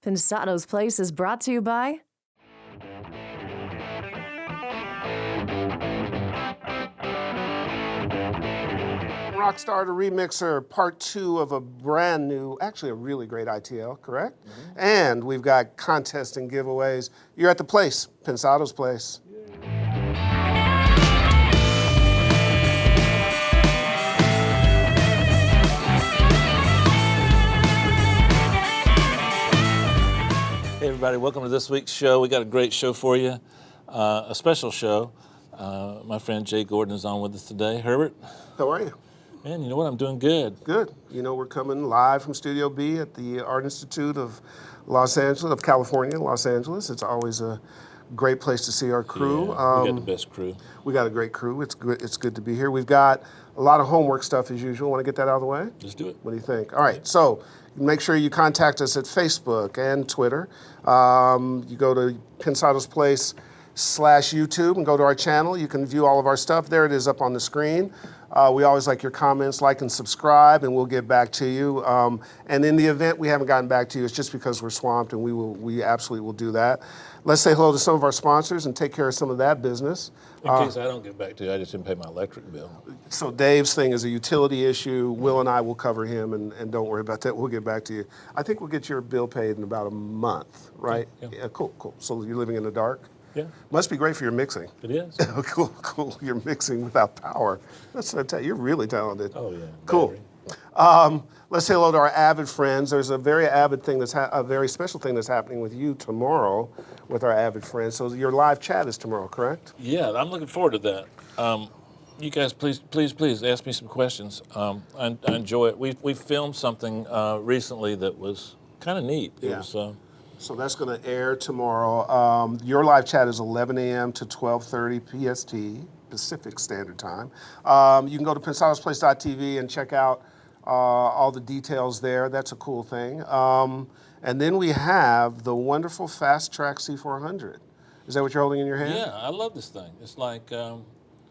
Pensado's Place is brought to you by Rockstar to Remixer, part 2 of a brand new, actually a really great ITL, correct? Mm-hmm. And we've got contests and giveaways. You're at the place, Pensado's Place. Hey everybody, welcome to this week's show. We got a great show for you, a special show. My friend Jay Gordon is on with us today. Herbert? How are you? Man, you know what? I'm doing good. Good. You know, we're coming live from Studio B at the Art Institute of California, Los Angeles. It's always a great place to see our crew. Yeah, we got the best crew. We got a great crew. It's good to be here. We've got a lot of homework stuff as usual. Want to get that out of the way? Let's do it. What do you think? All right, so make sure you contact us at Facebook and Twitter. You go to Pensado's Place /YouTube and go to our channel. You can view all of our stuff. There it is up on the screen. We always like your comments, like and subscribe, and we'll get back to you. And in the event we haven't gotten back to you, it's just because we're swamped, and we absolutely will do that. Let's say hello to some of our sponsors and take care of some of that business. In case I don't get back to you, I just didn't pay my electric bill. So Dave's thing is a utility issue. Will and I will cover him, and don't worry about that. We'll get back to you. I think we'll get your bill paid in about a month, right? Yeah, cool. So you're living in the dark? Yeah. Must be great for your mixing. It is. Cool. You're mixing without power. That's fantastic. You're really talented. Oh, yeah. Cool. Let's say hello to our Avid friends. There's a very Avid thing a very special thing that's happening with you tomorrow with our Avid friends. So your live chat is tomorrow, correct? Yeah, I'm looking forward to that. You guys, please ask me some questions. I enjoy it. We filmed something recently that was kind of neat. It was, so that's going to air tomorrow. Your live chat is 11 a.m. to 12:30 PST, Pacific Standard Time. You can go to pensadosplace.tv and check out all the details there. That's a cool thing. And then we have the wonderful FastTrack C400. Is that what you're holding in your hand? Yeah, I love this thing. It's like,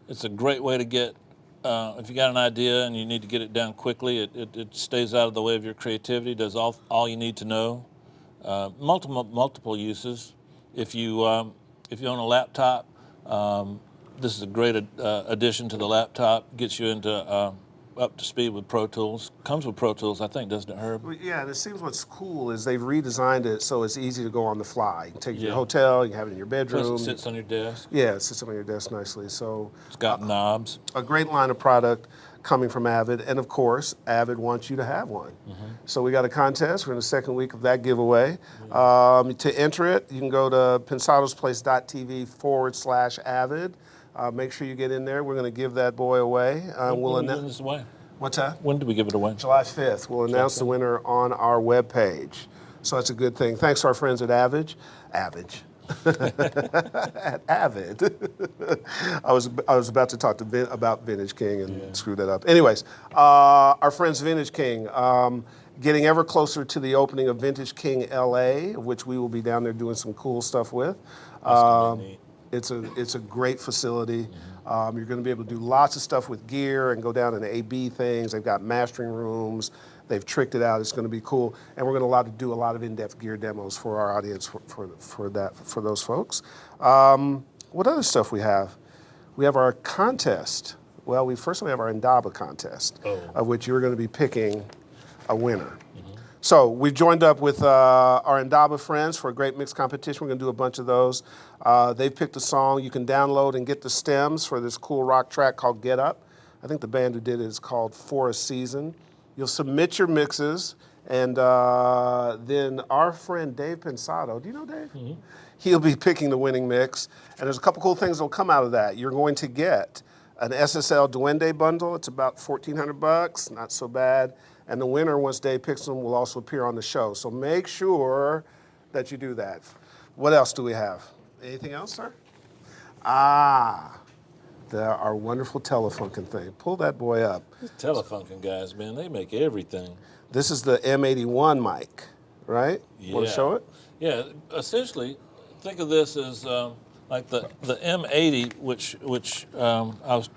it's a great way to get, if you got an idea and you need to get it down quickly, it stays out of the way of your creativity, does all you need to know. Multiple uses. If you own a laptop, this is a great addition to the laptop. Gets you into up to speed with Pro Tools. Comes with Pro Tools, I think, doesn't it, Herb? Well, yeah, and it seems what's cool is they've redesigned it so it's easy to go on the fly. You can take it to your hotel, you can have it in your bedroom. Plus it sits on your desk. Yeah, it sits on your desk nicely. So it's got knobs. A great line of product coming from Avid, and of course, Avid wants you to have one. Mm-hmm. So we got a contest. We're in the second week of that giveaway. To enter it, you can go to pensadosplace.tv /Avid. Make sure you get in there. We're going to give that boy away. We'll announce this away. What's that? When do we give it away? July 5th. We'll announce the winner on our webpage. So that's a good thing. Thanks to our friends at Avid. At Avid. I was about to talk to about Vintage King and screwed that up. Anyways, our friends Vintage King, getting ever closer to the opening of Vintage King LA, which we will be down there doing some cool stuff with. It's a great facility. You're going to be able to do lots of stuff with gear and go down and A/B things. They've got mastering rooms. They've tricked it out. It's going to be cool, and we're going to do a lot of in-depth gear demos for our audience for those folks. What other stuff we have? We have our contest. Well, we have our Indaba contest, of which you're going to be picking a winner. So we've joined up with our Indaba friends for a great mix competition. We're going to do a bunch of those. They've picked a song. You can download and get the stems for this cool rock track called Get Up. I think the band who did it is called For a Season. You'll submit your mixes, and then our friend Dave Pensado, do you know Dave? Mm-hmm. He'll be picking the winning mix. And there's a couple cool things that will come out of that. You're going to get an SSL Duende bundle. It's about $1,400, not so bad. And the winner, once Dave picks them, will also appear on the show. So make sure that you do that. What else do we have? Anything else, sir? Our wonderful Telefunken thing. Pull that boy up. These Telefunken guys, man, they make everything. This is the M81 mic, right? Yeah. Want to show it? Yeah, essentially, think of this as like the M80, which I was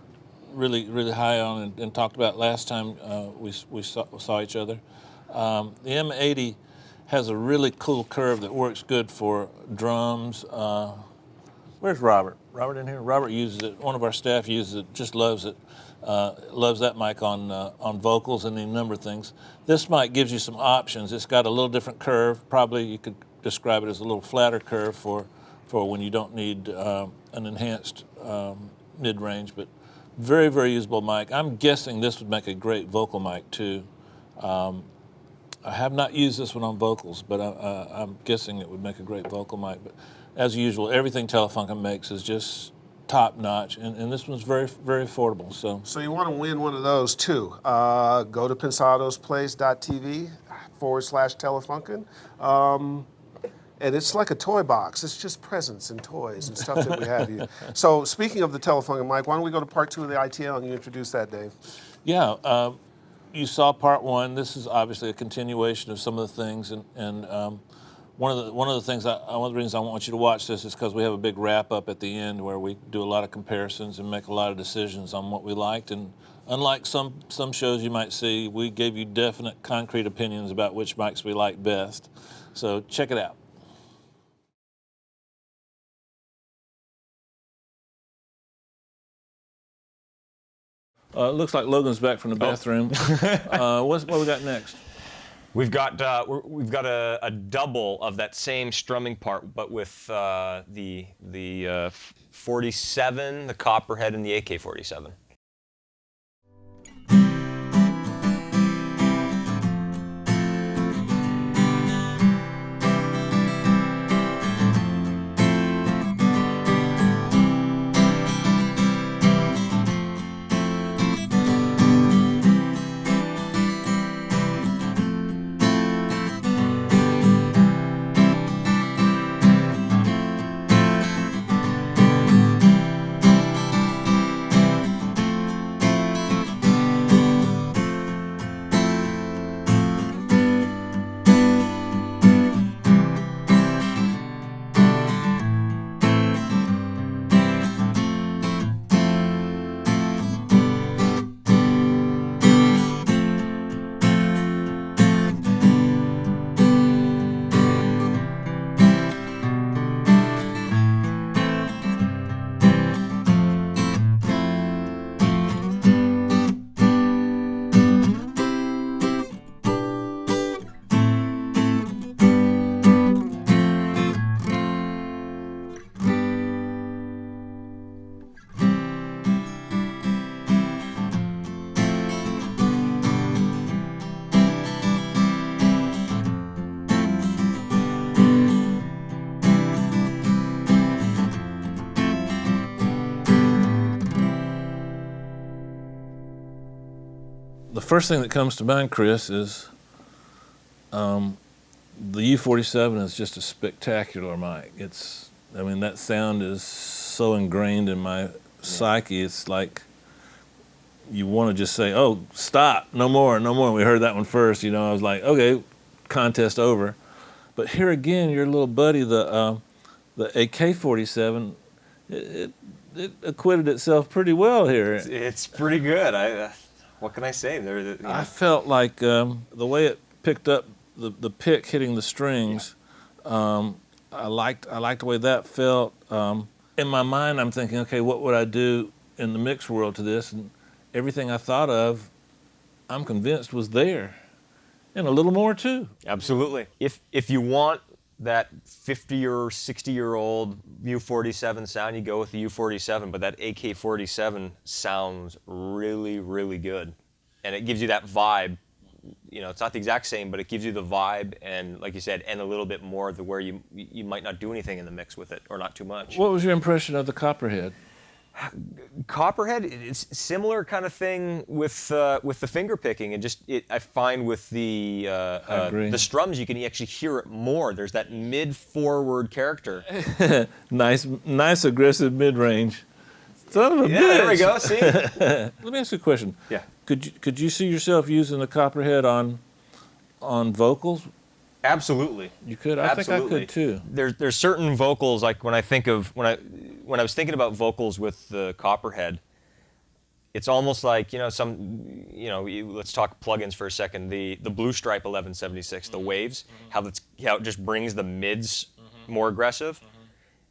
really high on and talked about last time we saw each other. The M80 has a really cool curve that works good for drums. Where's Robert? Robert in here? Robert uses it. One of our staff uses it, just loves it. Loves that mic on vocals and a number of things. This mic gives you some options. It's got a little different curve. Probably you could describe it as a little flatter curve for when you don't need an enhanced mid-range, but very, very usable mic. I'm guessing this would make a great vocal mic too. I have not used this one on vocals, but I'm guessing it would make a great vocal mic. But as usual, everything Telefunken makes is just top notch, and this one's very, very affordable. So you want to win one of those too. Go to pensadosplace.tv/Telefunken. And it's like a toy box. It's just presents and toys and stuff that we have here. So speaking of the Telefunken mic, why don't we go to part 2 of the ITL and you introduce that, Dave? Yeah, you saw part 1. This is obviously a continuation of some of the things, and one of the things, one of the reasons I want you to watch this is because we have a big wrap up at the end where we do a lot of comparisons and make a lot of decisions on what we liked. And unlike some shows you might see, we gave you definite, concrete opinions about which mics we liked best. So check it out. It looks like Logan's back from the bathroom. What we got next? We've got a double of that same strumming part, but with the 47, the Copperhead, and the AK-47. The first thing that comes to mind, Chris, is the U47 is just a spectacular mic. I mean, that sound is so ingrained in my psyche. It's like you want to just say, "Oh, stop! No more, no more." We heard that one first. You know, I was like, "Okay, contest over." But here again, your little buddy, the AK-47, it acquitted itself pretty well here. It's pretty good. What can I say? I felt like the way it picked up the pick hitting the strings. I liked the way that felt. In my mind, I'm thinking, okay, what would I do in the mix world to this? And everything I thought of, I'm convinced was there, and a little more too. Absolutely. If you want that 50 or 60-year-old U47 sound, you go with the U47, but that AK-47 sounds really, really good. And it gives you that vibe. You know, it's not the exact same, but it gives you the vibe and, like you said, and a little bit more to where you might not do anything in the mix with it, or not too much. What was your impression of the Copperhead? Copperhead, it's similar kind of thing with the finger picking, and I find with the strums you can actually hear it more. There's that mid-forward character. nice aggressive mid-range. Son of a bitch. There we go. See. Let me ask you a question. Yeah. Could you see yourself using the Copperhead on vocals? Absolutely. You could. I think I could too. There's certain vocals, like when I was thinking about vocals with the Copperhead, it's almost like, let's talk plugins for a second. The Blue Stripe 1176, the waves, how it just brings the mids more aggressive.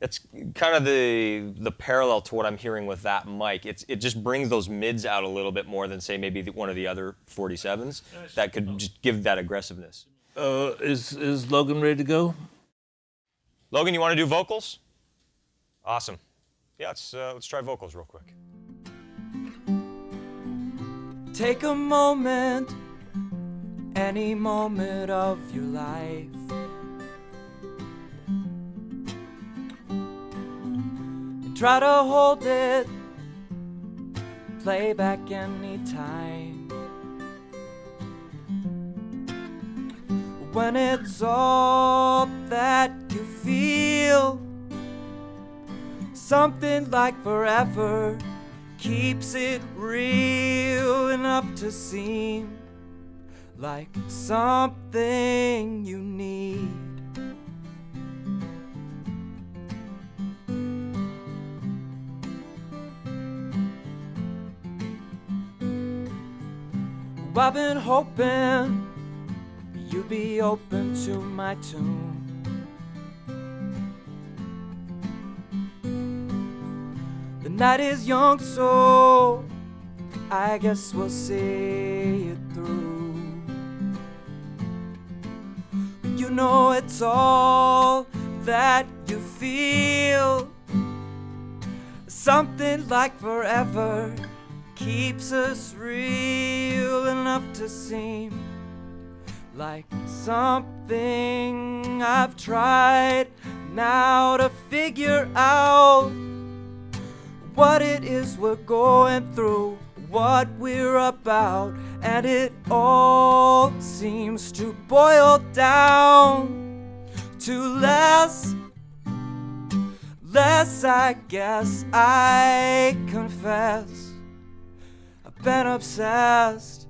That's kind of the parallel to what I'm hearing with that mic. It just brings those mids out a little bit more than, say, maybe one of the other 47s that could just give that aggressiveness. Is Logan ready to go? Logan, you want to do vocals? Awesome. Yeah, let's try vocals real quick. Take a moment, any moment of your life, and try to hold it, play back any time. When it's all that you feel, something like forever keeps it real enough to seem like something you need. I've been hoping you'd be open to my tune. The night is young, so I guess we'll see it through. But you know it's all that you feel. Something like forever keeps us real enough to seem like something I've tried now to figure out what it is we're going through, what we're about, and it all seems to boil down to less, I guess I confess. I've been obsessed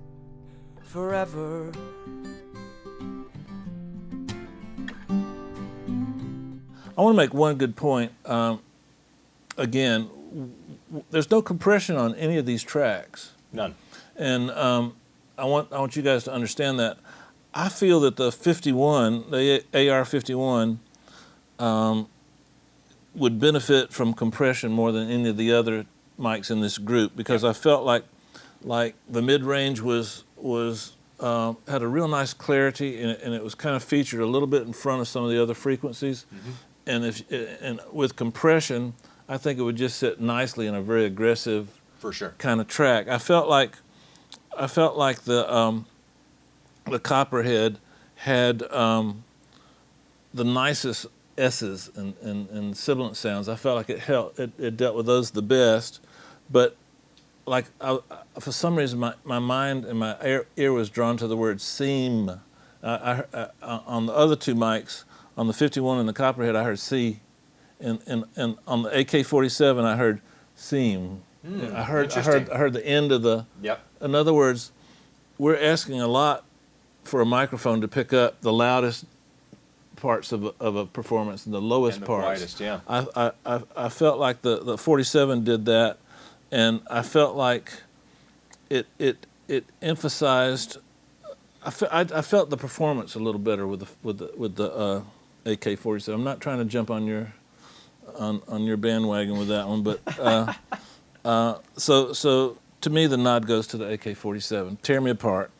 forever. I want to make one good point. Again, there's no compression on any of these tracks. None. And I want you guys to understand that. I feel that the 51, the AR-51, would benefit from compression more than any of the other mics in this group, because I felt like the mid-range had a real nice clarity, and it was kind of featured a little bit in front of some of the other frequencies. And with compression, I think it would just sit nicely in a very aggressive, for sure, kind of track. I felt like the Copperhead had the nicest S's and sibilant sounds. I felt like it dealt with those the best, but like for some reason my mind and my ear was drawn to the word seam. On the other two mics, on the 51 and the Copperhead, I heard C, and on the AK-47 I heard seam. I heard the end of the. Yep. In other words, we're asking a lot for a microphone to pick up the loudest parts of a performance and the lowest and the parts. quietest, yeah. I felt like the 47 did that, and I felt like it emphasized. I felt the performance a little better with the AK-47. I'm not trying to jump on your bandwagon with that one, but so to me the nod goes to the AK-47. Tear me apart.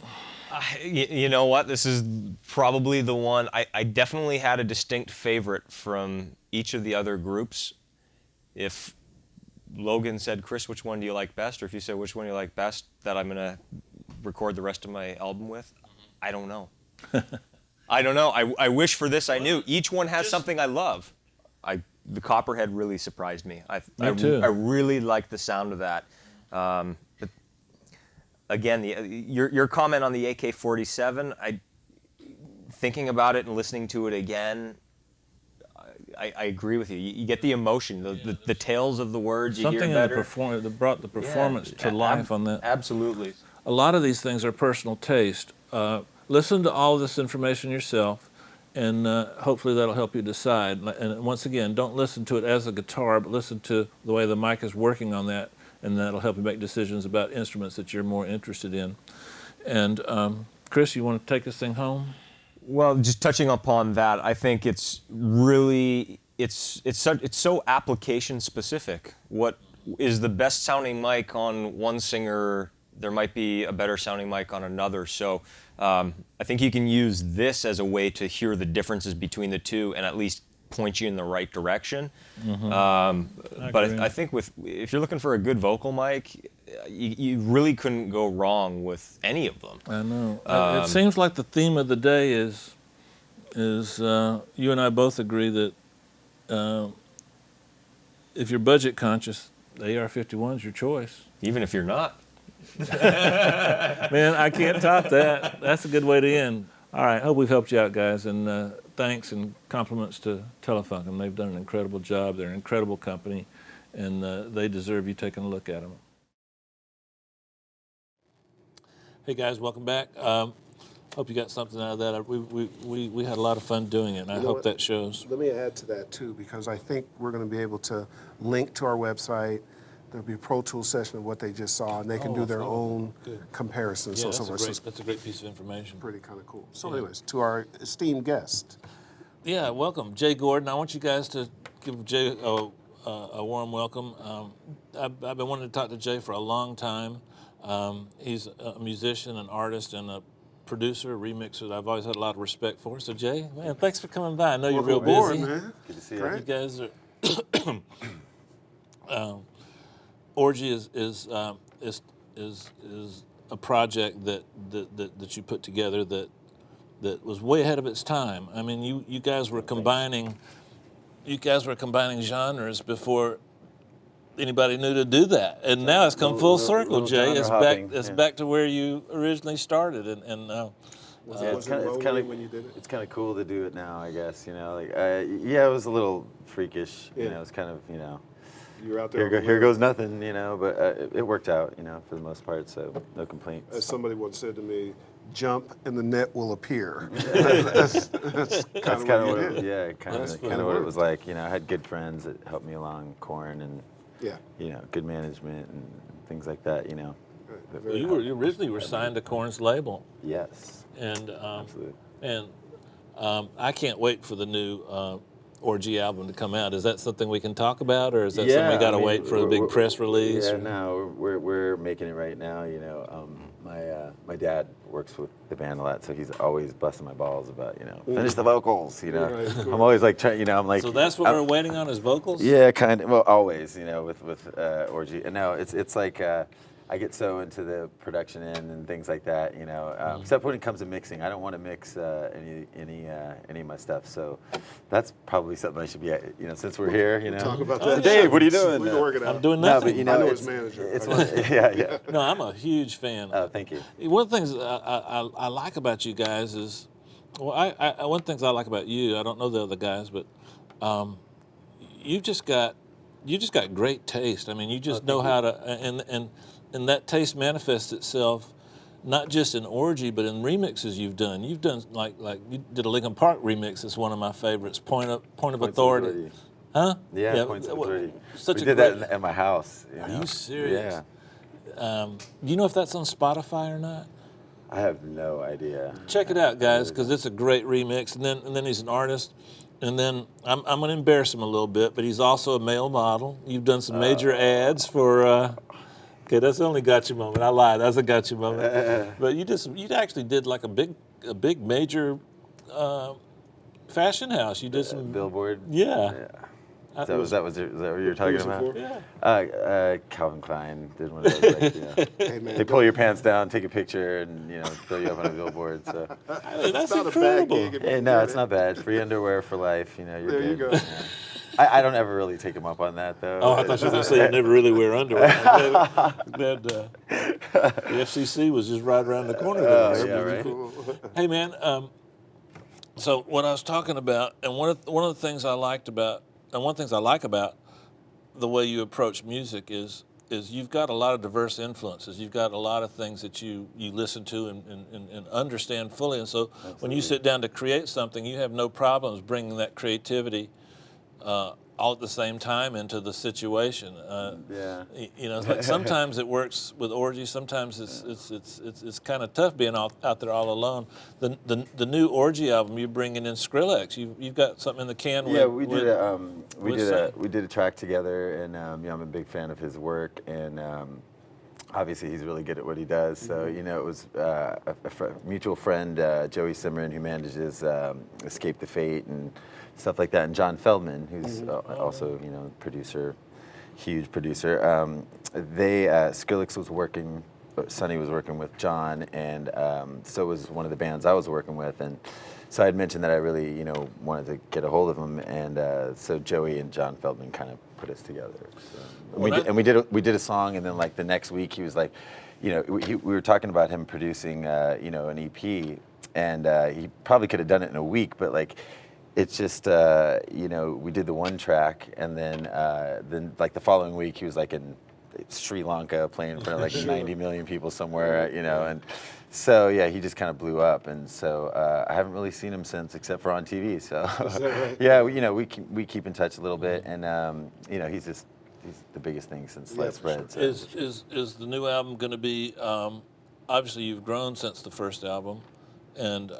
You know what? This is probably the one. I definitely had a distinct favorite from each of the other groups. If Logan said, "Chris, which one do you like best?" or if you said, "Which one do you like best that I'm going to record the rest of my album with?" I don't know. I don't know. I wish for this I knew. Each one has something I love. The Copperhead really surprised me. Me too. I really like the sound of that. But again, your comment on the AK-47, thinking about it and listening to it again, I agree with you. You get the emotion, the tails of the words. You Something hear better. that brought the performance to life on that. Absolutely. A lot of these things are personal taste. Listen to all of this information yourself, and hopefully that'll help you decide. And once again, don't listen to it as a guitar, but listen to the way the mic is working on that, and that'll help you make decisions about instruments that you're more interested in. And Chris, you want to take this thing home? Well, just touching upon that, I think it's really it's so application specific. What is the best sounding mic on one singer? There might be a better sounding mic on another. So I think you can use this as a way to hear the differences between the two and at least point you in the right direction. But I think if you're looking for a good vocal mic, you really couldn't go wrong with any of them. I know. It seems like the theme of the day is you and I both agree that if you're budget conscious, the AR-51 is your choice. Even if you're not. Man, I can't top that. That's a good way to end. All right, hope we've helped you out, guys, and thanks and compliments to Telefunken. They've done an incredible job. They're an incredible company, and they deserve you taking a look at them. Hey, guys, welcome back. Hope you got something out of that. We had a lot of fun doing it, and I hope that shows. Let me add to that, too, because I think we're going to be able to link to our website. There'll be a Pro Tools session of what they just saw, and they can do their own comparisons. Yeah, so that's a great piece of information. Pretty kind of cool. So anyways, to our esteemed guest. Yeah, welcome, Jay Gordon. I want you guys to give Jay a warm welcome. I've been wanting to talk to Jay for a long time. He's a musician, an artist, and a producer, a remixer that I've always had a lot of respect for. So Jay, man, thanks for coming by. I know you're real busy. Man. Good to see Great. you. You guys are. Orgy is a project that you put together that was way ahead of its time. I mean, you guys were combining genres before anybody knew to do that, and now it's come full circle, Jay. It's back to where you originally started, and Was it lonely when you did it? It's kind of cool to do it now, I guess. You know, like it was a little freakish. Yeah. You know, it's kind of You're out there. here goes nothing. You know, but it worked out. You know, for the most part, so no complaints. As somebody once said to me, "Jump and the net will appear." that's kind of what it did. kind of what it was like. You know, I had good friends that helped me along, Korn, and you know, good management and things like that. You know. You originally were signed to Korn's label. Yes. And absolutely. And I can't wait for the new Orgy album to come out. Is that something we can talk about, or is that something we got to wait for the big press release? Yeah, no, we're making it right now. You know, my dad works with the band a lot, so he's always busting my balls about finish the vocals. You know, Right, cool. I'm always like trying. You know, I'm like. So that's what we're waiting on is vocals. Yeah, kind of. Well, always. You know, with Orgy, and no, it's like. I get so into the production end and things like that, you know. Except when it comes to mixing, I don't want to mix any of my stuff. So that's probably something I should be, since we're here, you know. Talk about that. Dave, what are you doing? We can work it out. I'm doing No, nothing. but you know, I know it's, his manager. It's yeah. No, I'm a huge fan. Oh, thank you. One of the things I like about you guys is, one of the things I like about you, I don't know the other guys, but you just got great taste. I mean, you just know how to, and that taste manifests itself not just in Orgy, but in remixes you've done. You've done like you did a Linkin Park remix. It's one of my favorites. Point of Authority. Huh? Yeah, Points of Authority. Such we a did great, that at my house. Are you serious? Yeah. Do you know if that's on Spotify or not? I have no idea. Check it out, guys, because it's a great remix. And then he's an artist. And then I'm going to embarrass him a little bit, but he's also a male model. You've done some major ads for. Okay, that's the only gotcha moment. I lied. That's a gotcha moment. But you actually did like a big major fashion house. You did some Billboard. Yeah. Is that what you're talking about? Yeah. Calvin Klein did one of those. Like, Hey, man, they pull your pants down, take a picture, and throw you up on a billboard. So. That's not incredible. a bad gig. Hey, no, it's not bad. Free underwear for life. You're There good. you go. Yeah. I don't ever really take them up on that, though. Oh, I thought you were going to say you never really wear underwear. The FCC was just right around the corner there. Yeah, right. Hey, man, so what I was talking about, and one of the things I like about the way you approach music is you've got a lot of diverse influences. You've got a lot of things that you listen to and understand fully. And so when you sit down to create something, you have no problems bringing that creativity all at the same time into the situation. Yeah. You know, it's like sometimes it works with Orgy. Sometimes it's kind of tough being out there all alone. The new Orgy album, you're bringing in Skrillex. You've got something in the can. Yeah, we did a track together, and you know, I'm a big fan of his work, and obviously he's really good at what he does. So you know, it was a mutual friend, Joey Simran, who manages Escape the Fate and stuff like that, and John Feldman, who's also, you know, producer, huge producer. Skrillex was working, Sonny was working with John, and so was one of the bands I was working with, and so I had mentioned that I really, you know, wanted to get a hold of him, and so Joey and John Feldman kind of put us together. So, we did a song, and then like the next week he was like, you know, we were talking about him producing, you know, an EP, and he probably could have done it in a week, but like, it's just, you know, we did the one track, and then like the following week he was like in Sri Lanka playing in front of like 90 million people somewhere, you know, and so yeah, he just kind of blew up, and so I haven't really seen him since, except for on TV. So right? Yeah, you know, we keep in touch a little bit, and you know, he's the biggest thing since Sliced Bread. So. Is the new album going to be? Obviously, you've grown since the first album, and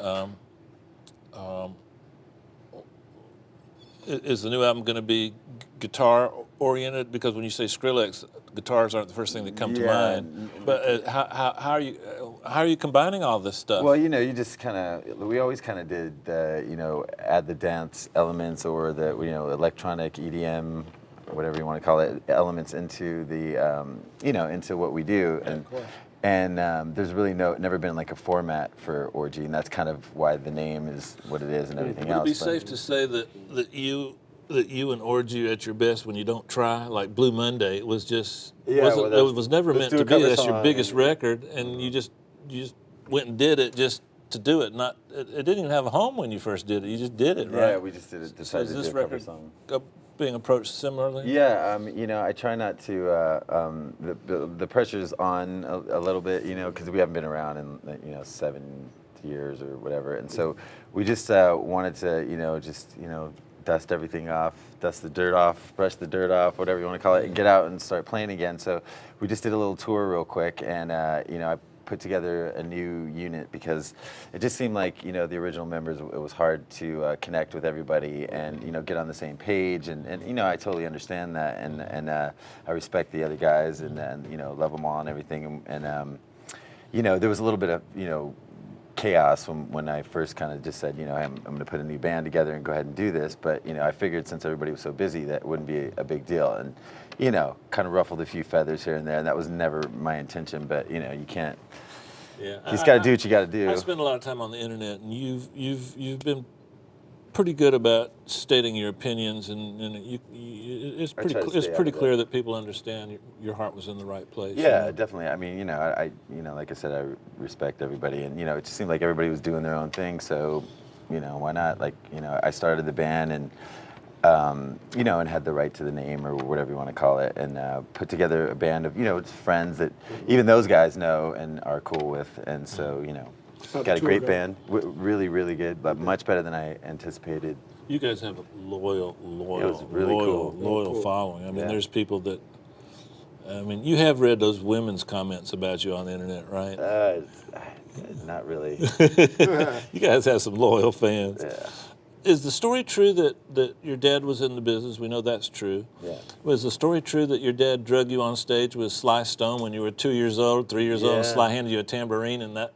is the new album going to be guitar oriented? Because when you say Skrillex, guitars aren't the first thing that come to mind. But how are you combining all this stuff? Well, you know, you just kind of, we always kind of did, you know, add the dance elements or the, you know, electronic EDM, whatever you want to call it, elements into the, you know, into what we do. And there's really never been like a format for Orgy, and that's kind of why the name is what it is and everything else. Would it be safe to say that you and Orgy are at your best when you don't try? Like Blue Monday, it was just it was never meant to be. That's your biggest record, and you just went and did it just to do it. It didn't even have a home when you first did it. You just did it, right? Yeah, we just did it. Decided to do a cover song. Being approached similarly? Yeah, you know, I try not to. The pressure's on a little bit, you know, because we haven't been around in, you know, 7 years or whatever, and so we just wanted to, you know, dust everything off, dust the dirt off, brush the dirt off, whatever you want to call it, and get out and start playing again. So we just did a little tour real quick, and you know, I put together a new unit because it just seemed like, you know, the original members, it was hard to connect with everybody and, you know, get on the same page, and you know, I totally understand that, and I respect the other guys, and you know, love them all and everything, and you know, there was a little bit of, you know, chaos when I first kind of just said, you know, I'm going to put a new band together and go ahead and do this, but you know, I figured since everybody was so busy that it wouldn't be a big deal, and you know, kind of ruffled a few feathers here and there, and that was never my intention, but you know, you can't. Yeah, you just got to do what you got to do. I spend a lot of time on the internet, and you've been pretty good about stating your opinions, and it's pretty clear that people understand your heart was in the right place. Yeah, definitely. I mean, you know, I you know, like I said, I respect everybody, and you know, it just seemed like everybody was doing their own thing, so you know, why not? Like, you know, I started the band, and you know, and had the right to the name or whatever you want to call it, and put together a band of, you know, friends that even those guys know and are cool with, and so, you know, got a great band, really, really good, but much better than I anticipated. You guys have a loyal cool. following. I mean, there's people that, I mean, you have read those women's comments about you on the internet, right? Not really. You guys have some loyal fans. Yeah. Is the story true that your dad was in the business? We know that's true. Yeah. Was the story true that your dad drug you on stage with Sly Stone when you were 2 years old, 3 years old, and Sly handed you a tambourine, and that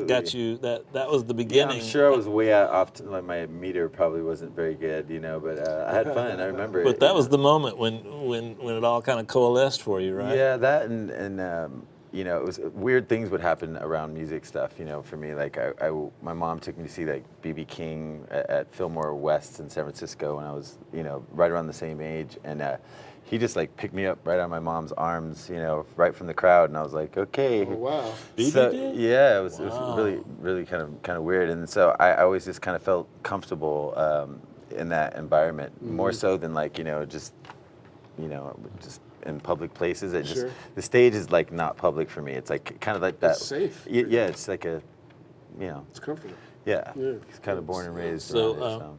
got you, that was the beginning? Yeah, I'm sure I was way off, like my meter probably wasn't very good, you know, but I had fun, I remember it. But that was the moment when it all kind of coalesced for you, right? Yeah, that and you know, it was weird things would happen around music stuff, you know, for me. Like, my mom took me to see, like, B.B. King at Fillmore West in San Francisco when I was, you know, right around the same age. And he just, like, picked me up right out of my mom's arms, you know, right from the crowd. And I was like, okay. Oh, wow. So, yeah, it was really, really kind of weird. And so I always just kind of felt comfortable in that environment, more so than, like, you know, just in public places. It just the stage is like not public for me. It's like kind of like that. It's safe. Yeah, it's like a, you know. It's comfortable. Yeah. It's kind of born and raised. So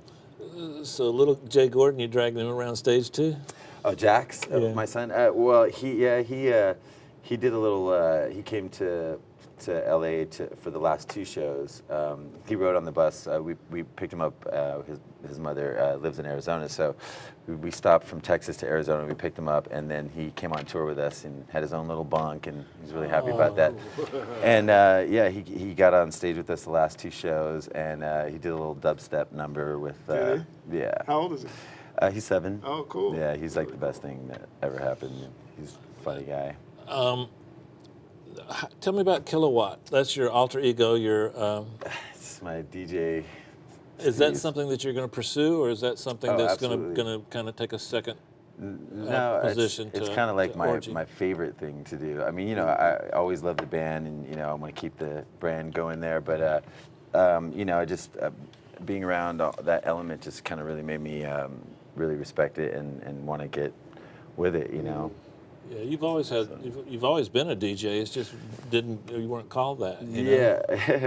So little Jay Gordon, you dragged him around stage too? Oh, Jax, Yeah. my son. Well, he did a little. He came to LA for the last 2 shows. He rode on the bus. We picked him up. His mother lives in Arizona, so we stopped from Texas to Arizona. We picked him up, and then he came on tour with us and had his own little bunk, and he's really happy about that. And yeah, he got on stage with us the last 2 shows, and he did a little dubstep number with. Yeah. How old is he? He's 7. Oh, cool. Yeah, he's like the best thing that ever happened. He's a funny guy. Tell me about Kilowatt. That's your alter ego. It's my DJ. Is that Steve. something that you're going to pursue, or is that something Oh, that's going absolutely. to kind of take a second No, position? it's to kind of like Orgy? my favorite thing to do. I mean, you know, I always loved the band, and I want to keep the brand going there. But I just being around that element just kind of really made me really respect it and want to get with it. Yeah, you've always been a DJ. It's just you weren't called that. Yeah.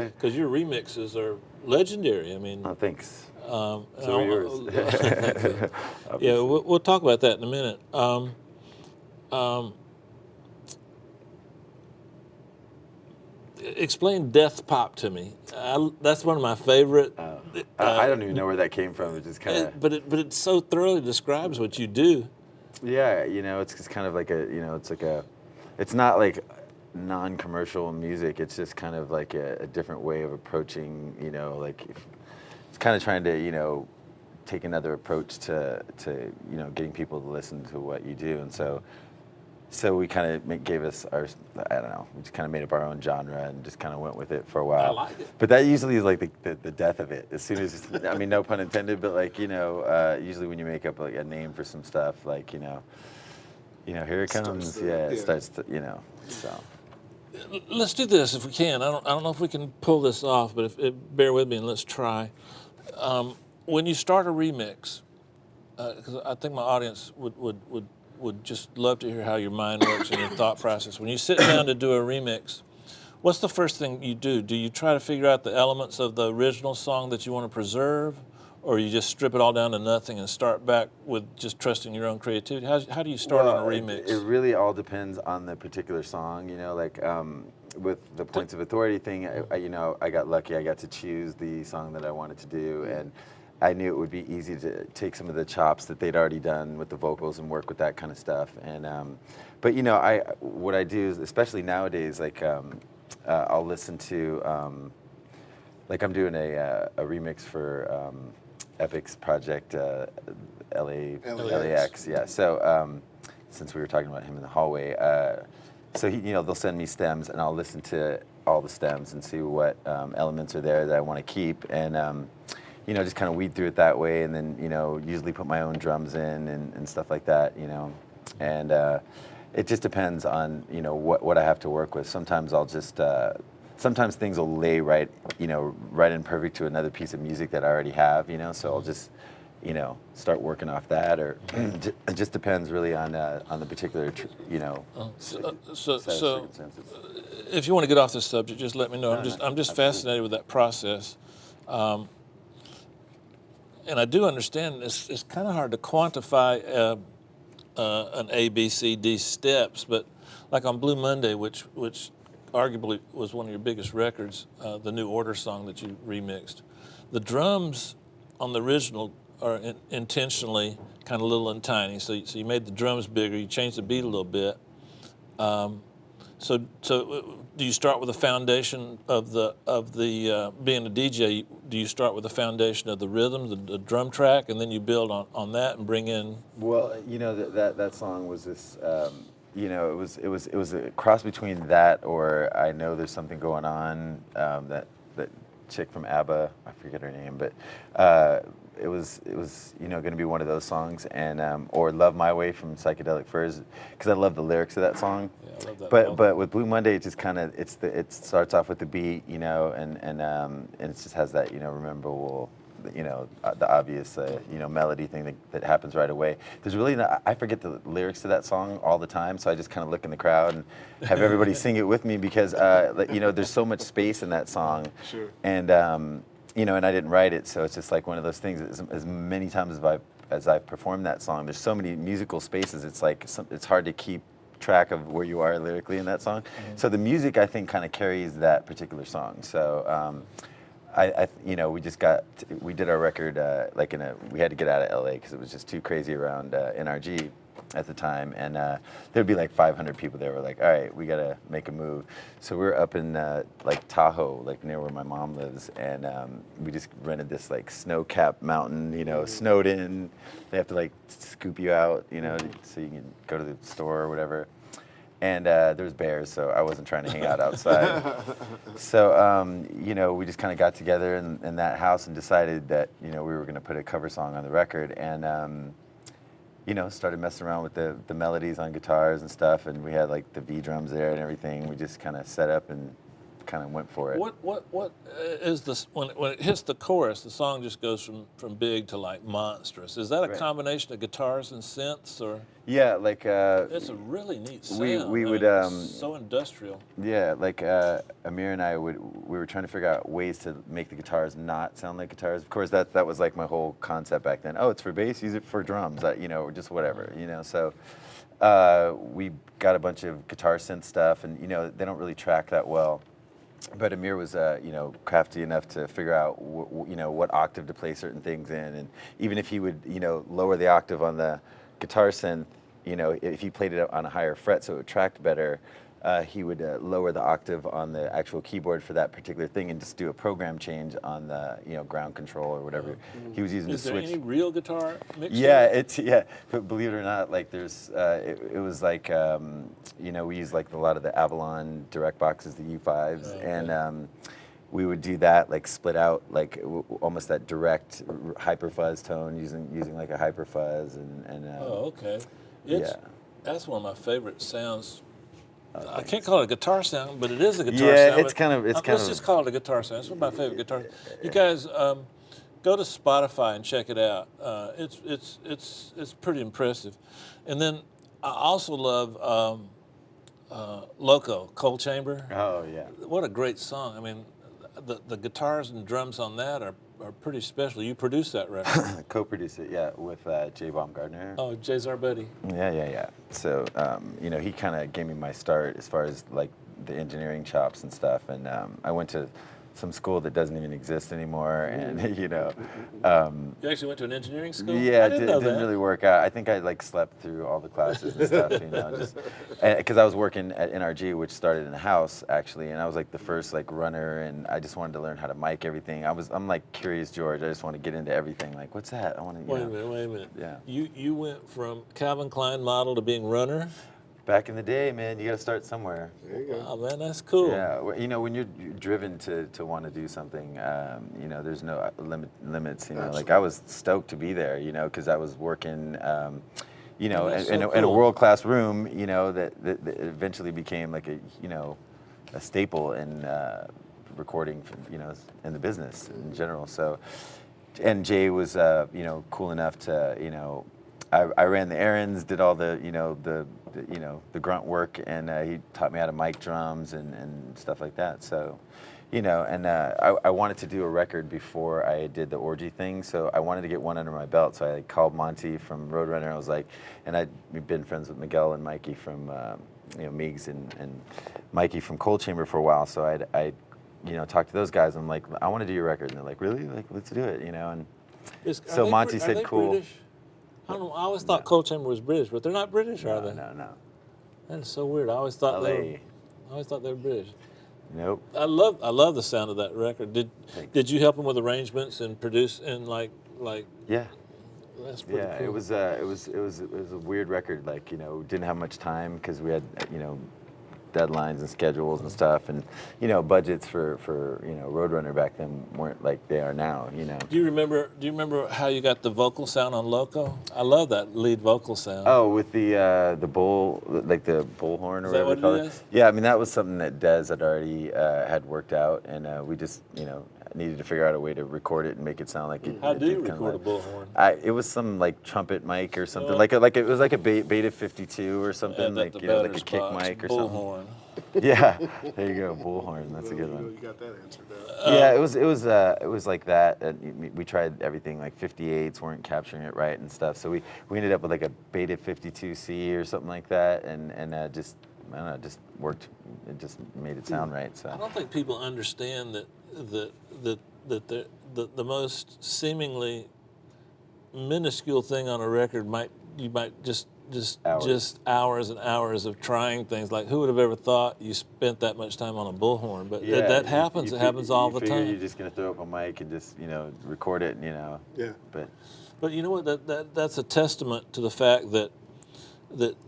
Because your remixes are legendary. I mean. Oh, thanks. So are yours. Yeah, we'll talk about that in a minute. Explain death pop to me. That's one of my favorite. I don't even know where that came from. It just kind of. But it so thoroughly describes what you do. Yeah, it's just kind of like it's not like non-commercial music. It's just kind of like a different way of approaching, it's kind of trying to, take another approach to getting people to listen to what you do. And so we kind of gave us our, I don't know, we just kind of made up our own genre and just kind of went with it for a while. I like it. But that usually is like the death of it. As soon as, I mean, no pun intended, but like, usually when you make up like a name for some stuff, like, here it comes, it starts to, so. Let's do this if we can. I don't know if we can pull this off, but bear with me and let's try. When you start a remix, because I think my audience would just love to hear how your mind works and your thought process. When you sit down to do a remix, what's the first thing you do? Do you try to figure out the elements of the original song that you want to preserve, or you just strip it all down to nothing and start back with just trusting your own creativity? How do you start on a remix? It really all depends on the particular song, with the Points of Authority thing, I got lucky. I got to choose the song that I wanted to do, and I knew it would be easy to take some of the chops that they'd already done with the vocals and work with that kind of stuff. And but what I do is, especially nowadays, like I'll listen to like I'm doing a remix for Epic's project LAX. Yeah. So since we were talking about him in the hallway, so they'll send me stems and I'll listen to all the stems and see what elements are there that I want to keep, and just kind of weed through it that way, and then usually put my own drums in and stuff like that, and it just depends on what I have to work with. Sometimes I'll just sometimes things will lay right in perfect to another piece of music that I already have, so I'll just start working off that, or it just depends really on the particular So circumstances. if you want to get off this subject, just let me know. I'm just fascinated with that process. And I do understand it's kind of hard to quantify an A, B, C, D steps, but like on Blue Monday, which arguably was one of your biggest records, the New Order song that you remixed, the drums on the original are intentionally kind of little and tiny. So you made the drums bigger, you changed the beat a little bit. So do you start with the foundation of the being a DJ? Do you start with the foundation of the rhythm, the drum track, and then you build on that and bring in? Well, that song was this. It was a cross between that, or I Know There's Something Going On. That chick from ABBA, I forget her name, but it was going to be one of those songs, and or Love My Way from Psychedelic Furs, because I love the lyrics of that song. Yeah, I love that. But with Blue Monday, it just kind of it starts off with the beat, and it just has that memorable, the obvious melody thing that happens right away. There's really I forget the lyrics to that song all the time, so I just kind of look in the crowd and have everybody sing it with me, because there's so much space in that song. Sure. And you know, and I didn't write it, so it's just like one of those things. As many times as I've performed that song, there's so many musical spaces. It's like it's hard to keep track of where you are lyrically in that song. So the music, I think, kind of carries that particular song. So you know, we did our record we had to get out of LA because it was just too crazy around NRG at the time, and there'd be like 500 people there. We're like, all right, we gotta make a move. So we were up in like Tahoe, like near where my mom lives, and we just rented this like snow-capped mountain, you know, snowed in. They have to like scoop you out, you know, so you can go to the store or whatever. And there's bears, so I wasn't trying to hang out outside. So, you know, we just kind of got together in that house and decided that, you know, we were going to put a cover song on the record, and, you know, started messing around with the melodies on guitars and stuff, and we had like the V drums there and everything. We just kind of set up and kind of went for it. What is this when it hits the chorus? The song just goes from big to like monstrous. Is that a combination of guitars and synths, or? Yeah, like It's a really neat sound. we would it's so industrial. Yeah, like Amir and I we were trying to figure out ways to make the guitars not sound like guitars. Of course, that was like my whole concept back then. Oh, it's for bass, use it for drums, you know, or just whatever, you know. So we got a bunch of guitar synth stuff, and you know, they don't really track that well. But Amir was, you know, crafty enough to figure out, you know, what octave to play certain things in, and even if he would, you know, lower the octave on the guitar synth, you know, if he played it on a higher fret so it would track better, he would lower the octave on the actual keyboard for that particular thing and just do a program change on the, you know, ground control or whatever he was using to switch. Is there any real guitar mixer? Yeah, but believe it or not, like there's, it was like, you know, we used like a lot of the Avalon direct boxes, the U5s, and we would do that, like split out, like almost that direct hyper fuzz tone using like a hyper fuzz and. Oh, okay. That's one of my favorite sounds. I can't call it a guitar sound, but it is a guitar sound. Yeah, it's kind of. Let's just call it a guitar sound. It's one of my favorite guitars. You guys go to Spotify and check it out. It's pretty impressive. And then I also love Loco, Coal Chamber. Oh yeah. What a great song. I mean, the guitars and drums on that are pretty special. You produced that record. Co-produced it, yeah, with Jay Baumgartner. Oh, Jay's our buddy. Yeah. So, you know, he kind of gave me my start as far as like the engineering chops and stuff. And I went to some school that doesn't even exist anymore, and you know. You actually went to an engineering school? Yeah, I didn't know didn't that. really work out. I think I like slept through all the classes and stuff, you know, just because I was working at NRG, which started in a house actually, and I was like the first like runner, and I just wanted to learn how to mic everything. I'm like Curious George. I just want to get into everything. Like, what's that? I want to. Wait a minute. Yeah. You went from Calvin Klein model to being runner? Back in the day, man, you got to start somewhere. There you go. Oh man, that's cool. Yeah, well, you know, when you're driven to want to do something, you know, there's no limits. You know, like I was stoked to be there, you know, because I was working, you know, in a world-class room, you know, that eventually became like a, you know, a staple in recording, you know, in the business in general. So, and Jay was, you know, cool enough to, you know, I ran the errands, did all the, you know, the grunt work, and he taught me how to mic drums and stuff like that. So, you know, and I wanted to do a record before I did the Orgy thing, so I wanted to get one under my belt. So I called Monty from Roadrunner. I was like, and I'd been friends with Miguel and Mikey from, you know, Meigs and Mikey from Coal Chamber for a while. So I you know, talked to those guys. I'm like, I want to do your record, and they're like, really? Like, let's do it, you know. And so Monty said, cool. British? I don't know. I always thought Coal Chamber was British, but they're not British, are they? No. That is so weird. I always thought LA. they were British. Nope. I love the sound of that record. Did you help them with arrangements and produce and like? Yeah. That's pretty Yeah, cool. it was a weird record. Like, you know, didn't have much time because we had, you know, deadlines and schedules and stuff, and you know, budgets for you know, Roadrunner back then weren't like they are now, you know. Do you remember how you got the vocal sound on Loco? I love that lead vocal sound. Oh, with the bull, like the bullhorn or Is that whatever what they call it it. is? Yeah, I mean that was something that Dez had already had worked out, and we just, you know, needed to figure out a way to record it and make it sound like it. How it do you did kinda record a like, bullhorn? It was some like trumpet mic or something, like it was like a Beta 52 or something, like, you know, like a kick mic or something. Bullhorn. Yeah, there you go, bullhorn. That's a good one. You got that answered. Yeah, it was like that. We tried everything. Like 58s weren't capturing it right and stuff. So we ended up with like a Beta 52C or something like that, and just I don't know, it just worked. It just made it sound right. So I don't think people understand that the most seemingly minuscule thing on a record you might just hours and hours of trying things. Like, who would have ever thought you spent that much time on a bullhorn? But that happens. It happens all the time. You're just gonna throw up a mic and just record it. Yeah. But you know what? That's a testament to the fact that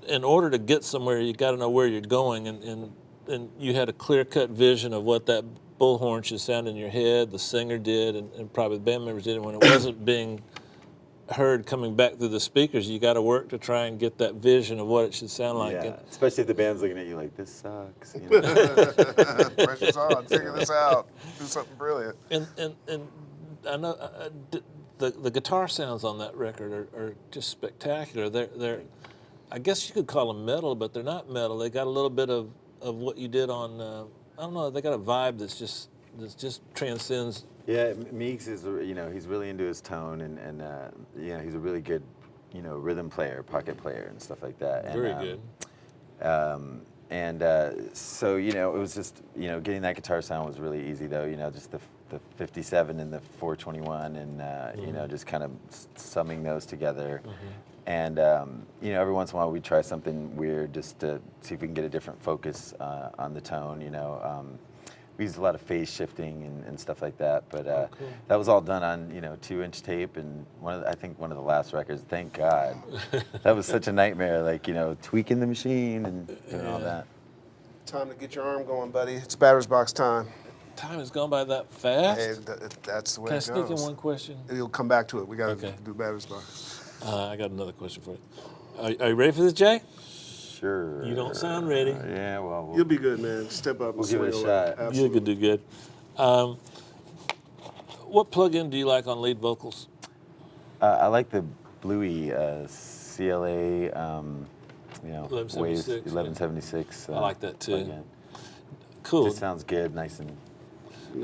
in order to get somewhere, you got to know where you're going, and you had a clear-cut vision of what that bullhorn should sound in your head. The singer did, and probably the band members did. And when it wasn't being heard coming back through the speakers, you got to work to try and get that vision of what it should sound like. Yeah, especially if the band's looking at you like, this sucks. Pressure's on. Figure this out. Do something brilliant. And I know the guitar sounds on that record are just spectacular. They're I guess you could call them metal, but they're not metal. They got a little bit of what you did on I don't know. They got a vibe that just transcends. Yeah, Meeks is he's really into his tone, and he's a really good rhythm player, pocket player, and stuff like that. And, Very good. So it was just getting that guitar sound was really easy though. Just the 57 and the 421, and just kind of summing those together. And every once in a while we try something weird just to see if we can get a different focus on the tone. We used a lot of phase shifting and stuff like that, but cool. that was all done on 2-inch tape, and I think one of the last records. Thank God, that was such a nightmare. Like tweaking the machine and doing all that. Time to get your arm going, buddy. It's batter's box time. Time has gone by that fast. Hey, that's the way Can I it sneak in goes. one question? You'll come back to it. We got to Okay. do batter's box. I got another question for you. Are you ready for this, Jay? Sure. You don't sound ready. Yeah, well, You'll be good, man. Step up. We'll and give it swing a away. shot. You Absolutely. could do good. What plug-in do you like on lead vocals? I like the Bluey CLA, Waves 1176. 1176. I like that too. plug-in. Cool. Just sounds good, nice and.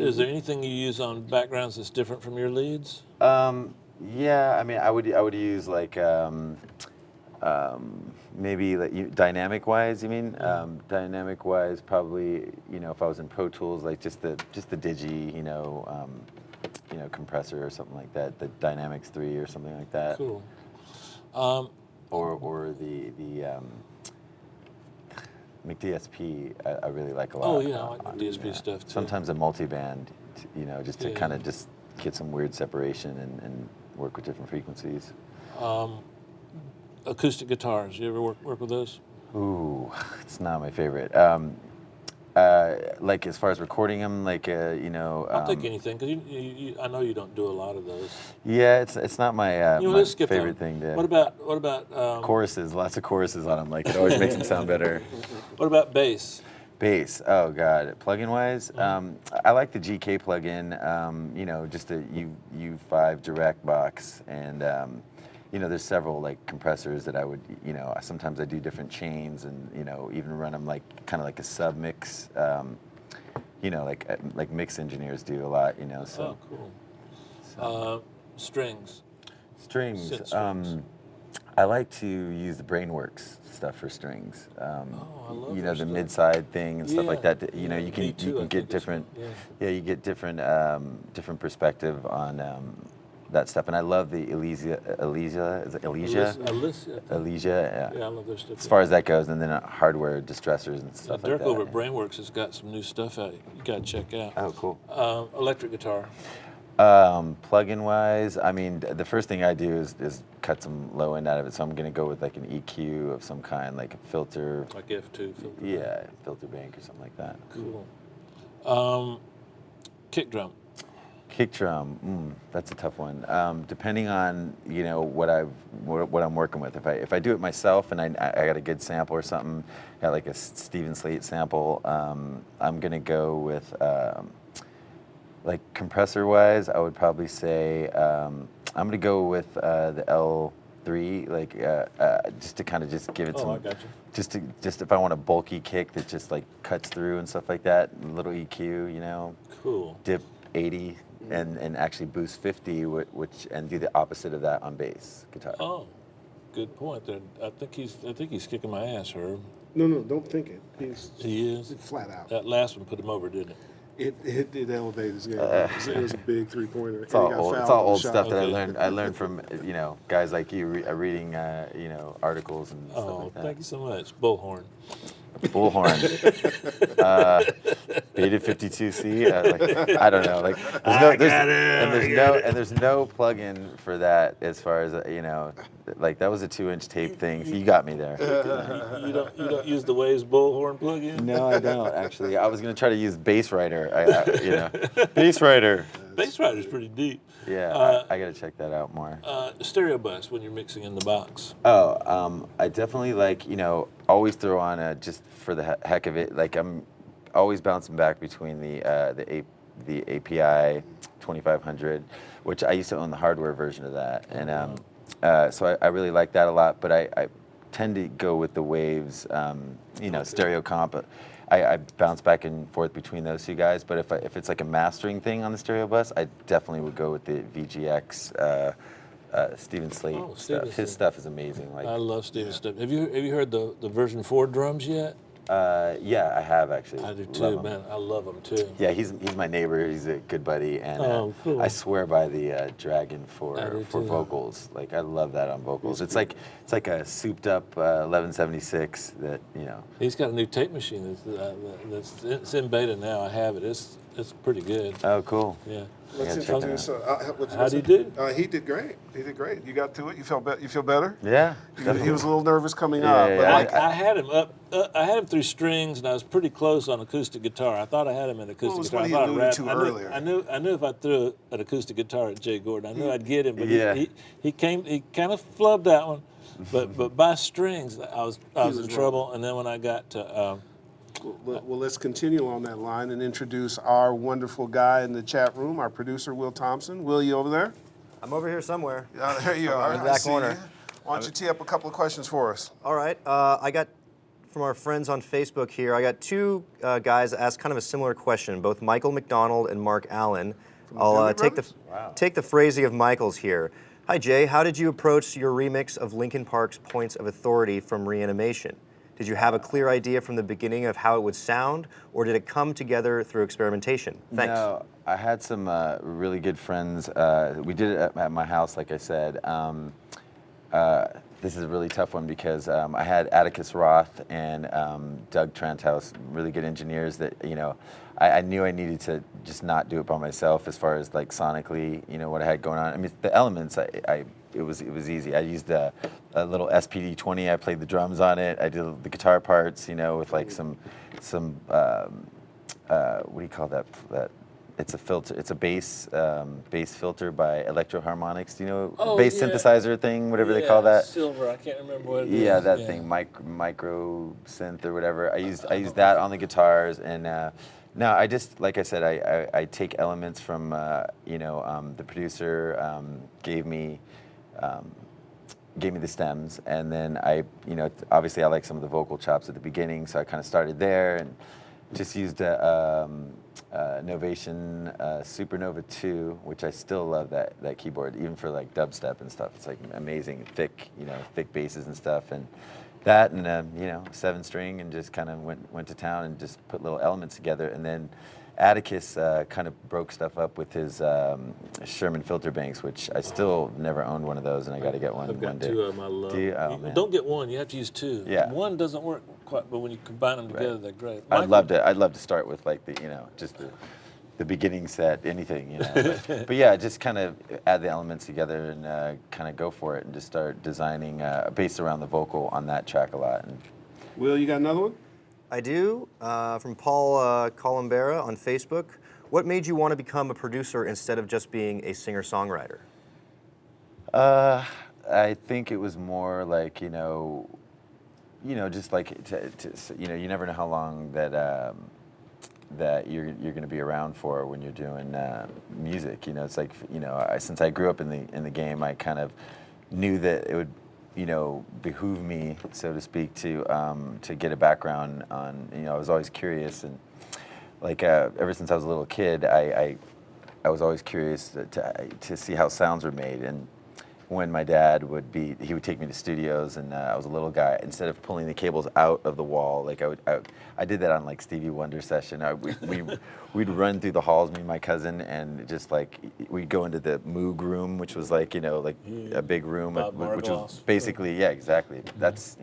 Is there anything you use on backgrounds that's different from your leads? Yeah, I mean, I would use like maybe like dynamic wise. You mean dynamic wise? Probably if I was in Pro Tools, like just the digi, compressor or something like that. The Dynamics 3 or something like that. Cool. Or the McDSP. I really like a lot. Oh yeah, I like the DSP stuff too. Sometimes a multi-band, just to Yeah. kind of just get some weird separation and work with different frequencies. Acoustic guitars. You ever work with those? Ooh, it's not my favorite. Like as far as recording them, like I'll take anything because I know you don't do a lot of those. Yeah, it's not my, my let's skip favorite them. thing to. What about choruses? Lots of choruses on them. Like it always makes them sound better. What about bass? Bass. Oh God. Plugin wise, I like the GK plugin. Just a U5 direct box, and there's several like compressors that I would, sometimes I do different chains and even run them like kind of like a sub mix. Like mix engineers do a lot. So. Oh, cool. Strings. Strings. Sit strings. I like to use the Brainworks stuff for strings. I love their the stuff. mid-side thing and stuff like Yeah. that. You Me can too, I think get it's different. fun. Yeah, you get different different perspective on that stuff. And I love the Elysia. Is it Elysia? Alyssa. Elysia. Yeah, I love their stuff. As far as that goes, and then hardware distressors and stuff Dirk like that. over at Brainworks has got some new stuff out. You got to check out. Oh, cool. Electric guitar. Plug-in wise, I mean, the first thing I do is cut some low end out of it. So I'm gonna go with like an EQ of some kind, like a filter. Like F2 filter. Yeah, filter bank or something like that. Cool. Kick drum. Kick drum, that's a tough one. Depending on what I'm working with. If I do it myself and I got a good sample or something, got like a Steven Slate sample, I'm gonna go with like compressor wise. I would probably say I'm gonna go with the 3, like just to kind of just give it some. I got you. Just if I want a bulky kick that just like cuts through and stuff like that, little EQ, you know. Cool. Dip 80 and actually boost 50, which and do the opposite of that on bass guitar. Oh, good point. There. I think he's kicking my ass, Herb. No, don't think it. He is flat out. That last one put him over, didn't it? It elevated his game. It was a big 3-pointer. It's all old. It's all old stuff that Okay. I learned from guys like you reading articles and stuff Oh, like that. thank you so much. Bullhorn. Bullhorn. Beta 52C. I don't know. Like there's no plug-in for that as far as like that was a 2-inch tape thing. So you got me there. You don't use the Waves Bullhorn plug-in? No, I don't actually. I was gonna try to use Bass Writer. Bass Writer. Bass Rider's pretty deep. Yeah, I gotta check that out more. Stereo bus when you're mixing in the box. Oh, I definitely like, always throw on just for the heck of it. Like I'm always bouncing back between the API 2500, which I used to own the hardware version of that, and so I really like that a lot. But I tend to go with the Waves, stereo comp. I bounce back and forth between those two guys, but if it's like a mastering thing on the stereo bus, I definitely would go with the VGX Steven Slate stuff. His stuff is amazing. Like I love Steven's stuff. Have you heard the version 4 drums yet? yeah, I have actually. I do too, Love him. man. I love them too. Yeah, he's my neighbor. He's a good buddy, and Cool. I swear by the Dragon I for do too. vocals. Like I love that on vocals. It's like a souped up 1176 that He's got a new tape machine it's in beta now. I have it. It's pretty good. Oh, cool. Yeah. Let's check that introduce. How'd he do? He did great. He did great. You got to it. You feel better. Yeah. He was a little nervous coming Yeah, up, yeah, but yeah. like I had him up. I had him through strings, and I was pretty close on acoustic guitar. I thought I had him in acoustic was guitar. what he I thought alluded to I earlier. knew if I threw an acoustic guitar at Jay Gordon, I knew I'd get him. But Yeah. he kind of flubbed that one. But by strings, I was was in trouble. And then when I got to Well, let's continue on that line and introduce our wonderful guy in the chat room, our producer, Will Thompson. Will, you over there? I'm over here somewhere. There you are. in the I back see corner. you. Why don't you tee up a couple of questions for us? All right. I got from our friends on Facebook here. I got two guys that asked kind of a similar question. Both Michael McDonald and Mark Allen. I'll Doobie take the phrasing of Michael's here. Hi Jay, how did you approach your remix of Linkin Park's Points of Authority from Reanimation? Did you have a clear idea from the beginning of how it would sound, or did it come together through experimentation? Thanks. No, I had some really good friends. We did it at my house, like I said. This is a really tough one because I had Atticus Roth and Doug Trenthouse, really good engineers that, I knew I needed to just not do it by myself as far as like sonically, what I had going on. I mean, the elements, it was easy. I used a little SPD-20. I played the drums on it. I did the guitar parts, with like some what do you call that? It's a filter. It's a bass filter by Electro Harmonics. Do you know bass synthesizer thing, whatever they call that? Silver. I can't remember what it is. Yeah, that thing, micro synth or whatever. I used that on the guitars, and no, I just, like I said, I take elements from the producer gave me the stems, and then obviously I like some of the vocal chops at the beginning, so I kind of started there and just used Novation Supernova 2, which I still love that keyboard, even for like dubstep and stuff. It's like amazing, thick basses and stuff, and that, and 7-string, and just kind of went to town and just put little elements together. And then Atticus kind of broke stuff up with his Sherman filter banks, which I still never owned one of those, and I got to get one I've got one day. two of them. I love. Do you? Oh, man. Don't get one. You have to use two. Yeah. One doesn't work quite, but when you combine them together, they're great. I'd love to start with like just the beginning set, anything, But yeah, just kind of add the elements together and kind of go for it and just start designing based around the vocal on that track a lot. And Will, you got another one? I do. From Paul Columbera on Facebook. What made you want to become a producer instead of just being a singer-songwriter? I think it was more like, just like, you never know how long that you're going to be around for when you're doing music. It's like, since I grew up in the game, I kind of knew that it would, behoove me, so to speak, to get a background on. I was always curious, and like ever since I was a little kid, I was always curious to see how sounds were made. And when my dad he would take me to studios, and I was a little guy. Instead of pulling the cables out of the wall, like I did that on like Stevie Wonder session. We'd run through the halls, me and my cousin, and just like we'd go into the Moog room, which was like a big room, which was basically exactly. That's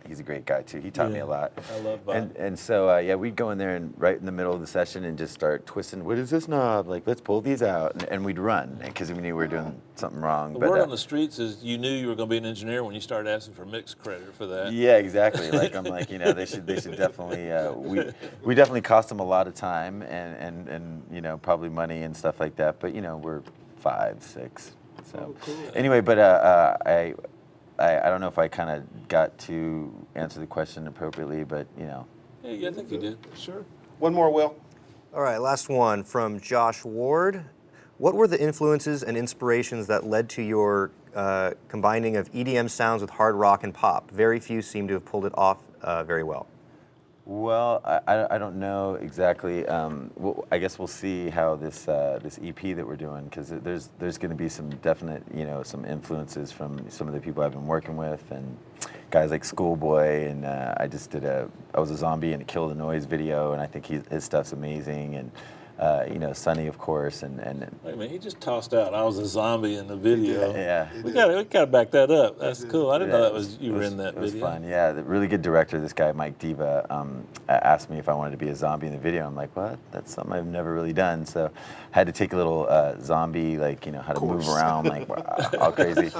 he's a great guy too. He taught me a lot. I love Bob. And so we'd go in there and right in the middle of the session and just start twisting. What is this knob? Like, let's pull these out, and we'd run because we knew we were doing something wrong. The word on the streets is you knew you were going to be an engineer when you started asking for mix credit for that. Yeah, exactly. Like I'm like, they should definitely. We definitely cost them a lot of time and probably money and stuff like that. But we're 5, 6. So anyway, but I don't know if I kind of got to answer the question appropriately, but Yeah, I think you did. Sure. One more, Will. All right, last one from Josh Ward. What were the influences and inspirations that led to your combining of EDM sounds with hard rock and pop? Very few seem to have pulled it off very well. Well, I don't know exactly. I guess we'll see how this EP that we're doing, because there's going to be some definite some influences from some of the people I've been working with, and guys like Schoolboy, and I was a zombie in a Kill the Noise video, and I think his stuff's amazing, and Sonny, of course, and Wait a minute, he just tossed out I was a zombie in the video. Yeah. We gotta back that up. That's cool. I didn't know that was you were in that video. It was fun. Yeah, the really good director, this guy Mike Diva, asked me if I wanted to be a zombie in the video. I'm like, what? That's something I've never really done. So I had to take a little zombie, like how to move around, like all crazy.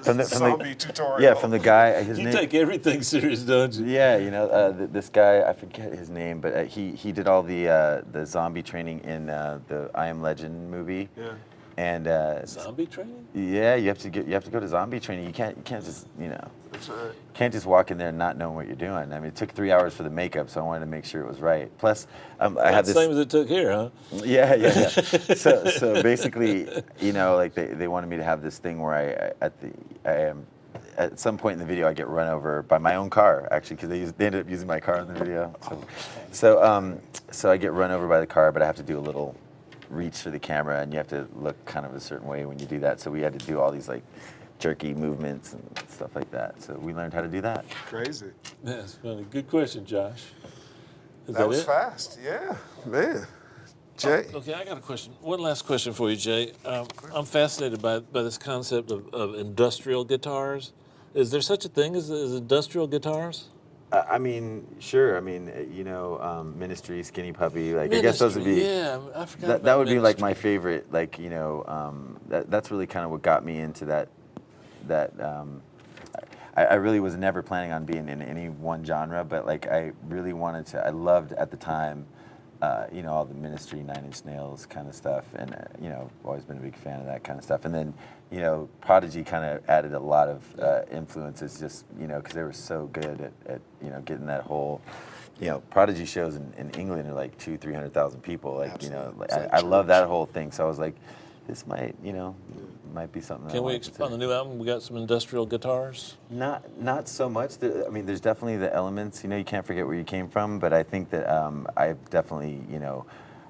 From the Zombie tutorial. Yeah, from the guy. His You name. take everything serious, don't you? Yeah, this guy, I forget his name, but he did all the zombie training in the I Am Legend movie. Yeah. And Zombie training? yeah, you have to go to zombie training. You can't just That's right. can't just walk in there and not knowing what you're doing. I mean, it took 3 hours for the makeup, so I wanted to make sure it was right. Plus, I had this. Same as it took here, huh? Yeah. So basically, like they wanted me to have this thing where at some point in the video I get run over by my own car, actually, because they ended up using my car in the video. So I get run over by the car, but I have to do a little reach for the camera, and you have to look kind of a certain way when you do that. So we had to do all these like jerky movements and stuff like that. So we learned how to do that. Crazy. That's funny. Good question, Josh. Is That was it? fast. Yeah, man. Jay. Okay, I got a question. One last question for you, Jay. I'm fascinated by this concept of industrial guitars. Is there such a thing as industrial guitars? I mean, sure. I mean, Ministry, Skinny Puppy. Like, I guess those would be. Yeah, I forgot. That would be like my favorite. Like, that's really kind of what got me into that. I really was never planning on being in any one genre, but like I really wanted to. I loved at the time, all the Ministry, 9 Inch Nails kind of stuff, and always been a big fan of that kind of stuff. And then Prodigy kind of added a lot of influences, just because they were so good at getting that whole. Prodigy shows in England are like 200,000-300,000 people. Like I love that whole thing. So I was like, this might might be something. Can we on the new album? We got some industrial guitars. Not so much. I mean, there's definitely the elements. You can't forget where you came from. But I think that I've definitely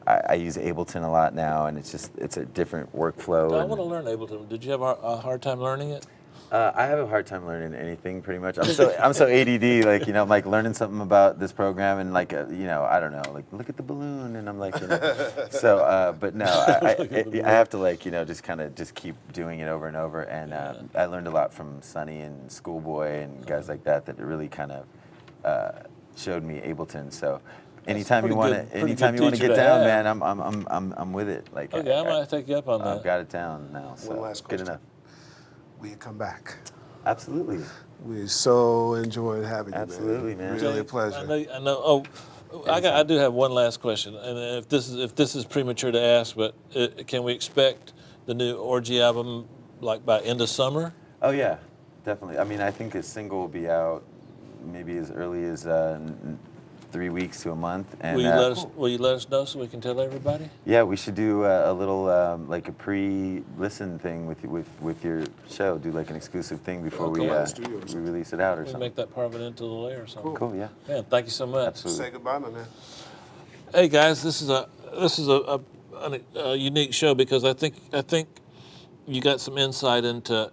I use Ableton a lot now, and it's a different workflow. I want to learn Ableton. Did you have a hard time learning it? I have a hard time learning anything, pretty much. I'm so ADD. Like I'm like learning something about this program, and like I don't know, like look at the balloon, and I'm like, So, but no, I have to like just keep doing it over and over. And I learned a lot from Sonny and Schoolboy and guys like that it really kind of showed me Ableton. So. Anytime you want to get down, man, I'm with it. Like okay, I might take you up on that. I've got it down now. So One last good question. enough. Will you come back? Absolutely. We so enjoyed having you, Absolutely, man. Really a Jay, pleasure. I know. Oh, I do have one last question, and if this is premature to ask, but can we expect the new Orgy album like by end of summer? Oh yeah, definitely. I mean, I think a single will be out maybe as early as 3 weeks to a month. And Will you let us know so we can tell everybody? yeah, we should do a little like a pre-listen thing with your show. Do like an exclusive thing before we release it out or We something. make that part of it into the layer or something. Cool, yeah. Man, thank you so much. Absolutely. Say goodbye, my man. Hey guys, this is a unique show because I think you got some insight into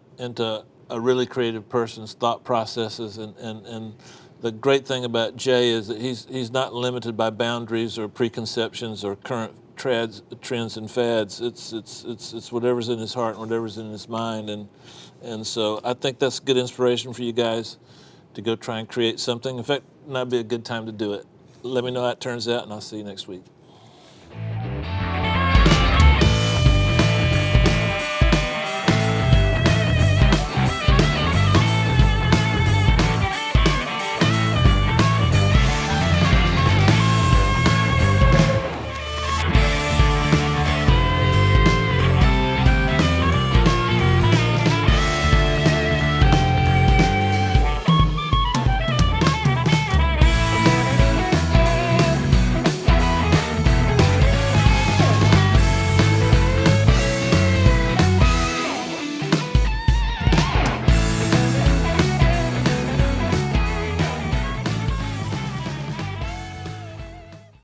a really creative person's thought processes, and the great thing about Jay is that he's not limited by boundaries or preconceptions or current trends and fads. It's whatever's in his heart and whatever's in his mind, and so I think that's good inspiration for you guys to go try and create something. In fact, that'd be a good time to do it. Let me know how it turns out, and I'll see you next week.